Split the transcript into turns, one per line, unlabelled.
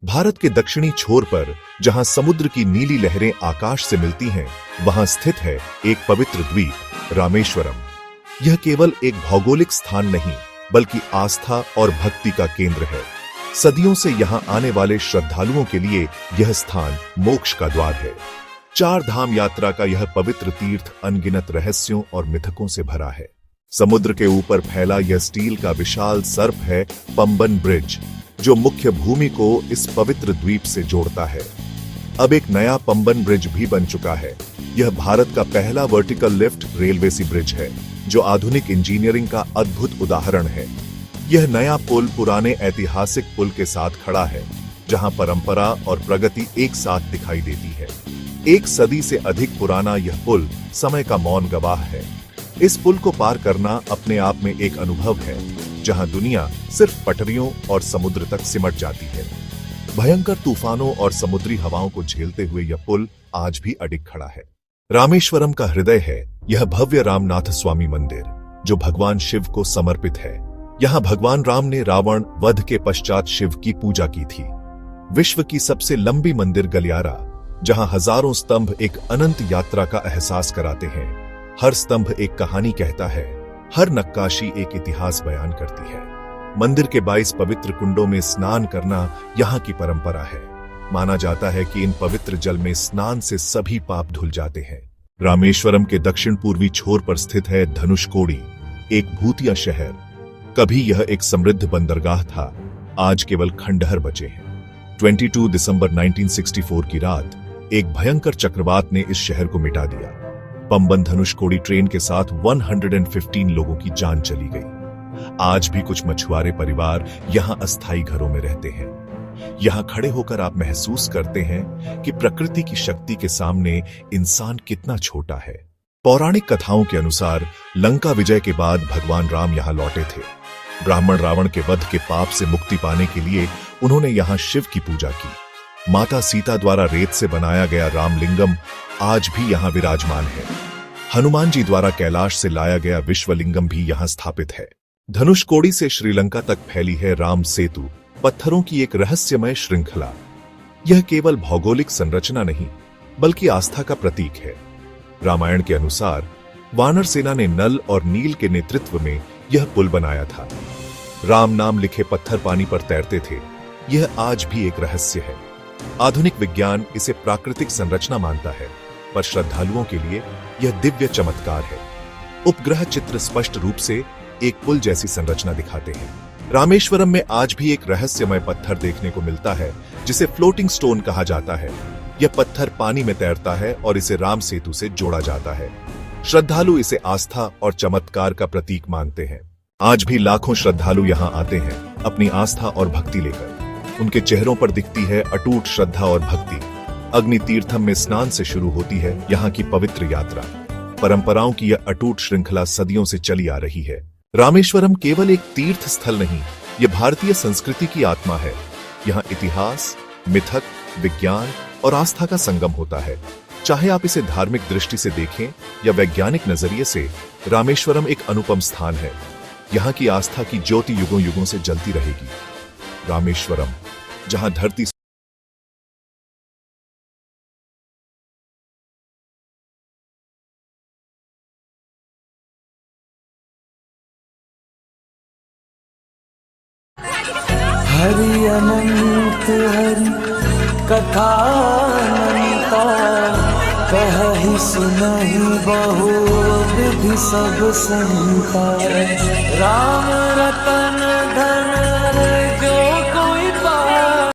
भारत के दक्षिणी छोर पर जहां समुद्र की नीली लहरें आकाश से मिलती हैं, वहां स्थित है एक पवित्र द्वीप रामेश्वरम। यह केवल एक भौगोलिक स्थान नहीं, बल्कि आस्था और भक्ति का केंद्र है। सदियों से यहां आने वाले श्रद्धालुओं के लिए यह स्थान मोक्ष का द्वार है। 4 धाम यात्रा का यह पवित्र तीर्थ अनगिनत रहस्यों और मिथकों से भरा है। समुद्र के ऊपर फैला यह स्टील का विशाल सर्प है पंबन ब्रिज, जो मुख्य भूमि को इस पवित्र द्वीप से जोड़ता है। अब एक नया पंबन ब्रिज भी बन चुका है। यह भारत का पहला वर्टिकल लिफ्ट रेलवे सी ब्रिज है, जो आधुनिक इंजीनियरिंग का अद्भुत उदाहरण है। यह नया पुल पुराने ऐतिहासिक पुल के साथ खड़ा है, जहां परंपरा और प्रगति एक साथ दिखाई देती है। 1 सदी से अधिक पुराना यह पुल समय का मौन गवाह है। इस पुल को पार करना अपने आप में एक अनुभव है, जहां दुनिया सिर्फ पटरियों और समुद्र तक सिमट जाती है। भयंकर तूफानों और समुद्री हवाओं को झेलते हुए यह पुल आज भी अडिग खड़ा है। रामेश्वरम का हृदय है यह भव्य रामनाथ स्वामी मंदिर, जो भगवान शिव को समर्पित है। यहाँ भगवान राम ने रावण वध के पश्चात शिव की पूजा की थी। विश्व की सबसे लंबी मंदिर गलियारा, जहां हजारों स्तंभ एक अनंत यात्रा का एहसास कराते हैं। हर स्तंभ एक कहानी कहता है, हर नक्काशी एक इतिहास बयान करती है। मंदिर के 22 पवित्र कुंडों में स्नान करना यहाँ की परंपरा है। माना जाता है कि इन पवित्र जल में स्नान से सभी पाप धुल जाते हैं। रामेश्वरम के दक्षिण पूर्वी छोर पर स्थित है धनुषकोडी, एक भूतिया शहर। कभी यह एक समृद्ध बंदरगाह था, आज केवल खंडहर बचे हैं। 22 दिसंबर 1964 की रात एक भयंकर चक्रवात ने इस शहर को मिटा दिया। पंबन धनुषकोडी ट्रेन के साथ 115 लोगों की जान चली गई। आज भी कुछ मछुआरे परिवार यहां अस्थायी घरों में रहते हैं। यहां खड़े होकर आप महसूस करते हैं कि प्रकृति की शक्ति के सामने इंसान कितना छोटा है। पौराणिक कथाओं के अनुसार लंका विजय के बाद भगवान राम यहां लौटे थे। ब्राह्मण रावण के वध के पाप से मुक्ति पाने के लिए उन्होंने यहां शिव की पूजा की। माता सीता द्वारा रेत से बनाया गया रामलिंगम आज भी यहां विराजमान है। हनुमान जी द्वारा कैलाश से लाया गया विश्वलिंगम भी यहां स्थापित है। धनुषकोडी से श्रीलंका तक फैली है राम सेतु, पत्थरों की एक रहस्यमय श्रृंखला। यह केवल भौगोलिक संरचना नहीं, बल्कि आस्था का प्रतीक है। रामायण के अनुसार वानर सेना ने नल और नील के नेतृत्व में यह पुल बनाया था। राम नाम लिखे पत्थर पानी पर तैरते थे। यह आज भी एक रहस्य है। आधुनिक विज्ञान इसे प्राकृतिक संरचना मानता है, पर श्रद्धालुओं के लिए यह दिव्य चमत्कार है। उपग्रह चित्र स्पष्ट रूप से एक पुल जैसी संरचना दिखाते हैं। रामेश्वरम में आज भी एक रहस्यमय पत्थर देखने को मिलता है, जिसे फ्लोटिंग स्टोन कहा जाता है। यह पत्थर पानी में तैरता है और इसे राम सेतु से जोड़ा जाता है। श्रद्धालु इसे आस्था और चमत्कार का प्रतीक मानते हैं। आज भी लाखों श्रद्धालु यहाँ आते हैं, अपनी आस्था और भक्ति लेकर। उनके चेहरों पर दिखती है अटूट श्रद्धा और भक्ति। अग्नि तीर्थम में स्नान से शुरू होती है यहाँ की पवित्र यात्रा। परंपराओं की यह अटूट श्रृंखला सदियों से चली आ रही है। रामेश्वरम केवल एक तीर्थ स्थल नहीं, यह भारतीय संस्कृति की आत्मा है। यहाँ इतिहास, मिथक, विज्ञान और आस्था का संगम होता है। चाहे आप इसे धार्मिक दृष्टि से देखें या वैज्ञानिक नजरिए से, रामेश्वरम एक अनुपम स्थान है। यहाँ की आस्था की ज्योति युगों युगों से जलती रहेगी। रामेश्वरम, जहां धरती
हरि अनंत हरि कथा अनंता, कहि सुनहि बहु विधि सब संता। राम रतन धन